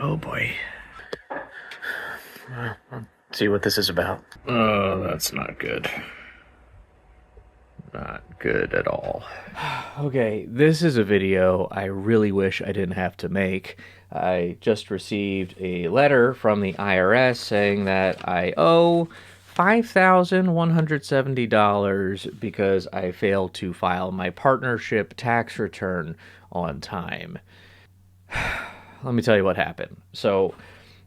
Oh boy. Well, let's see what this is about. Oh, that's not good. Not good at all. Okay, this is a video I really wish I didn't have to make. I just received a letter from the IRS saying that I owe $5,170 because I failed to file my partnership tax return on time. Let me tell you what happened. So,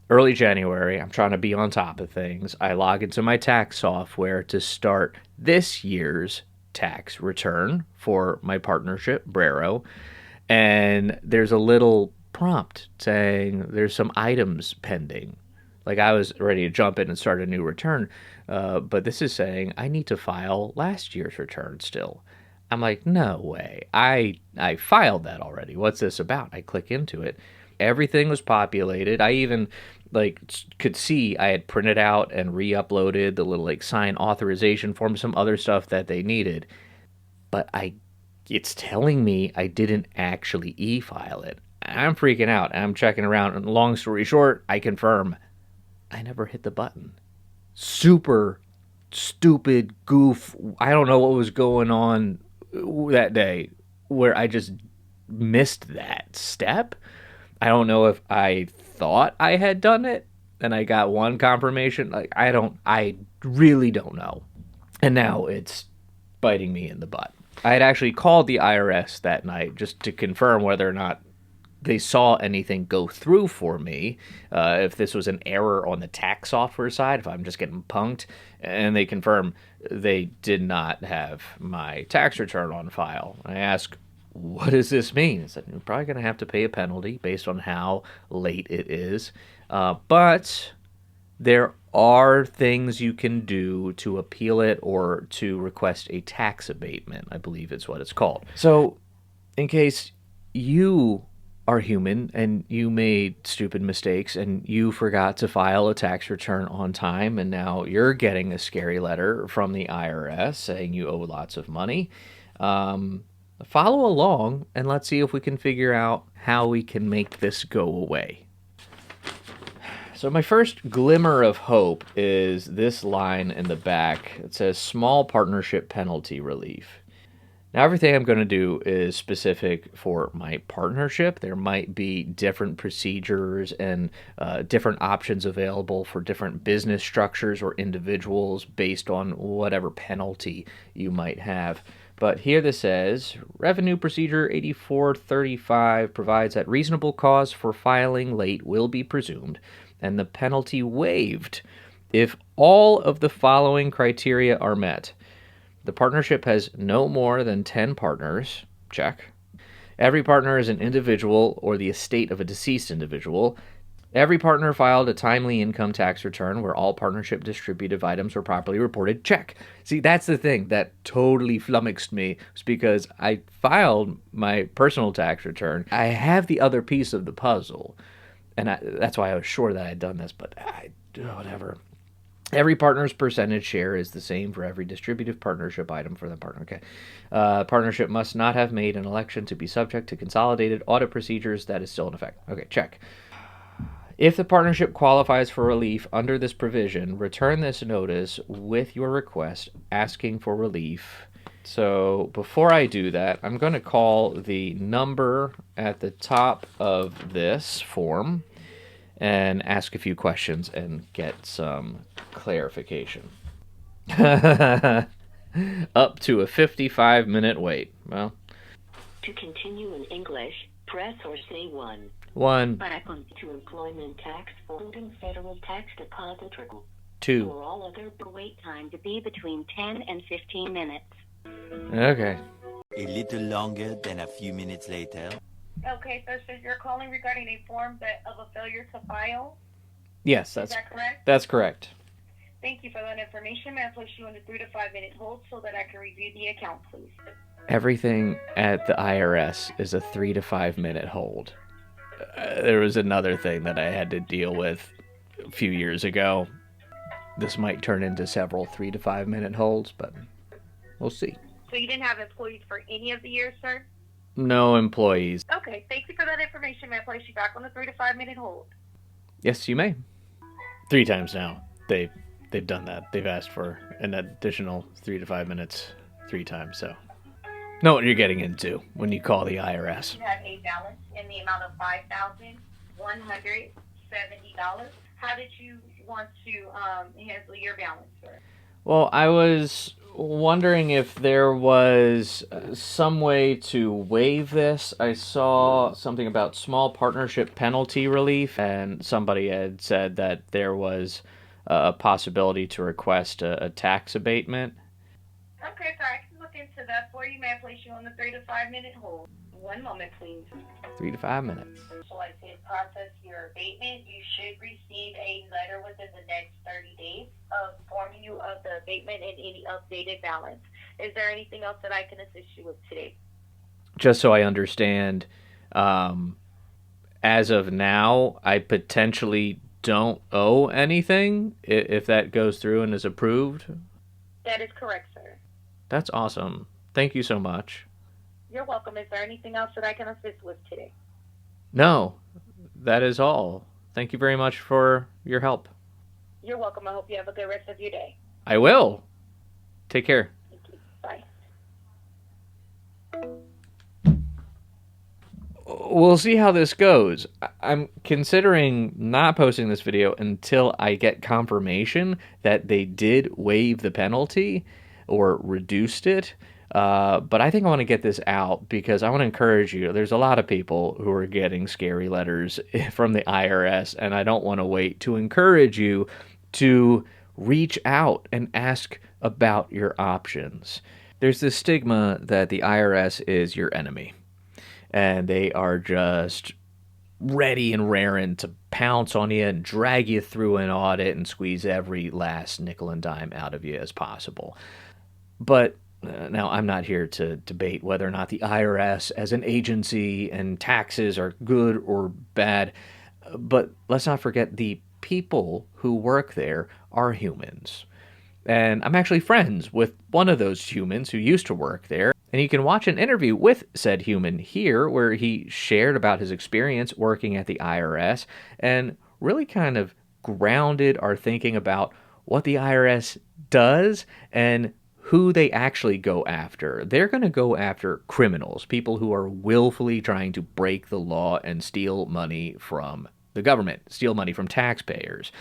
early January, I'm trying to be on top of things. I log into my tax software to start this year's tax return for my partnership, Brero, and there's a little prompt saying there's some items pending. Like I was ready to jump in and start a new return, but this is saying I need to file last year's return still. I'm like, no way. I filed that already. What's this about? I click into it. Everything was populated. I even could see I had printed out and re-uploaded the little sign authorization form, some other stuff that they needed. But it's telling me I didn't actually e-file it. I'm freaking out. I'm checking around, and long story short, I confirm I never hit the button. Super stupid goof. I don't know what was going on that day where I just missed that step. I don't know if I thought I had done it and I got one confirmation. I really don't know. And now it's biting me in the butt. I had actually called the IRS that night just to confirm whether or not they saw anything go through for me, if this was an error on the tax software side, if I'm just getting punked, and they confirmed they did not have my tax return on file. I asked, what does this mean? I said, you're probably going to have to pay a penalty based on how late it is, but there are things you can do to appeal it or to request a tax abatement, I believe it's what it's called. So, in case you are human and you made stupid mistakes and you forgot to file a tax return on time and now you're getting a scary letter from the IRS saying you owe lots of money, follow along and let's see if we can figure out how we can make this go away. So my first glimmer of hope is this line in the back. It says small partnership penalty relief. Now, everything I'm going to do is specific for my partnership. There might be different procedures and different options available for different business structures or individuals based on whatever penalty you might have. But here this says, Revenue Procedure 8435 provides that reasonable cause for filing late will be presumed and the penalty waived if all of the following criteria are met. The partnership has no more than 10 partners. Check. Every partner is an individual or the estate of a deceased individual. Every partner filed a timely income tax return where all partnership distributive items were properly reported. Check. See, that's the thing that totally flummoxed me, was because I filed my personal tax return. I have the other piece of the puzzle, and that's why I was sure that I'd done this, but whatever. Every partner's percentage share is the same for every distributive partnership item for the partner. Okay. Partnership must not have made an election to be subject to consolidated audit procedures. That is still in effect. Okay, check. If the partnership qualifies for relief under this provision, return this notice with your request asking for relief. So before I do that, I'm going to call the number at the top of this form and ask a few questions and get some clarification. Up to a 55-minute wait. Well, to continue in English, press or say 1. 1. Back on to employment tax, holding federal tax deposit. 2. For all other, wait time to be between 10 and 15 minutes. Okay. A little longer than a few minutes later. Okay, so you're calling regarding a form of a failure to file? Yes, Is that correct? That's correct. Thank you for that information. May I place you on a 3 to 5 minute hold so that I can review the account, please? Everything at the IRS is a 3 to 5 minute hold. There was another thing that I had to deal with a few years ago. This might turn into several 3 to 5 minute holds, but we'll see. So you didn't have employees for any of the years, sir? No employees. Okay, thank you for that information. May I place you back on the 3 to 5 minute hold? Yes, you may. 3 times now. They've done that. They've asked for an additional 3 to 5 minutes 3 times. So know what you're getting into when you call the IRS. You have a balance in the amount of $5,170. How did you want to handle your balance, sir? Well, I was wondering if there was some way to waive this. I saw something about small partnership penalty relief, and somebody had said that there was a possibility to request a tax abatement. Okay, sir, I can look into that for you. May I place you on the 3 to 5 minute hold? One moment, please. 3 to 5 minutes. So I can process your abatement. You should receive a letter within the next 30 days informing you of the abatement and any updated balance. Is there anything else that I can assist you with today? Just so I understand, as of now, I potentially don't owe anything if that goes through and is approved. That is correct, sir. That's awesome. Thank you so much. You're welcome. Is there anything else that I can assist with today? No, that is all. Thank you very much for your help. You're welcome. I hope you have a good rest of your day. I will. Take care. Thank you. Bye. We'll see how this goes. I'm considering not posting this video until I get confirmation that they did waive the penalty or reduced it. But I think I want to get this out because I want to encourage you. There's a lot of people who are getting scary letters from the IRS, and I don't want to wait to encourage you to reach out and ask about your options. There's this stigma that the IRS is your enemy, and they are just ready and raring to pounce on you and drag you through an audit and squeeze every last nickel and dime out of you as possible. But now, I'm not here to debate whether or not the IRS as an agency and taxes are good or bad, but let's not forget the people who work there are humans. And I'm actually friends with one of those humans who used to work there. And you can watch an interview with said human here where he shared about his experience working at the IRS and really kind of grounded our thinking about what the IRS does and who they actually go after. They're going to go after criminals, people who are willfully trying to break the law and steal money from the government, steal money from taxpayers.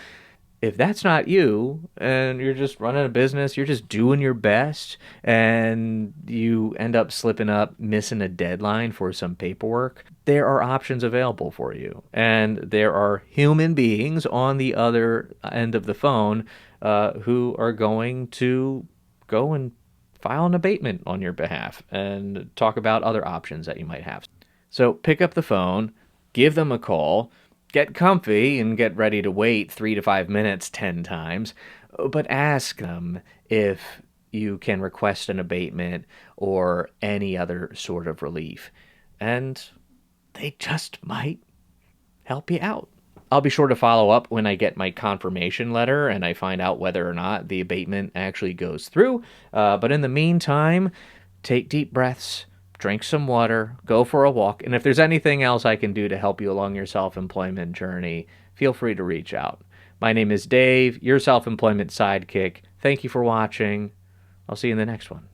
If that's not you, and you're just running a business, you're just doing your best, and you end up slipping up, missing a deadline for some paperwork, there are options available for you. And there are human beings on the other end of the phone who are going to go and file an abatement on your behalf and talk about other options that you might have. So pick up the phone, give them a call, get comfy and get ready to wait 3 to 5 minutes 10 times, but ask them if you can request an abatement or any other sort of relief. And they just might help you out. I'll be sure to follow up when I get my confirmation letter and I find out whether or not the abatement actually goes through. But in the meantime, take deep breaths, drink some water, go for a walk. And if there's anything else I can do to help you along your self-employment journey, feel free to reach out. My name is Dave, your self-employment sidekick. Thank you for watching. I'll see you in the next one.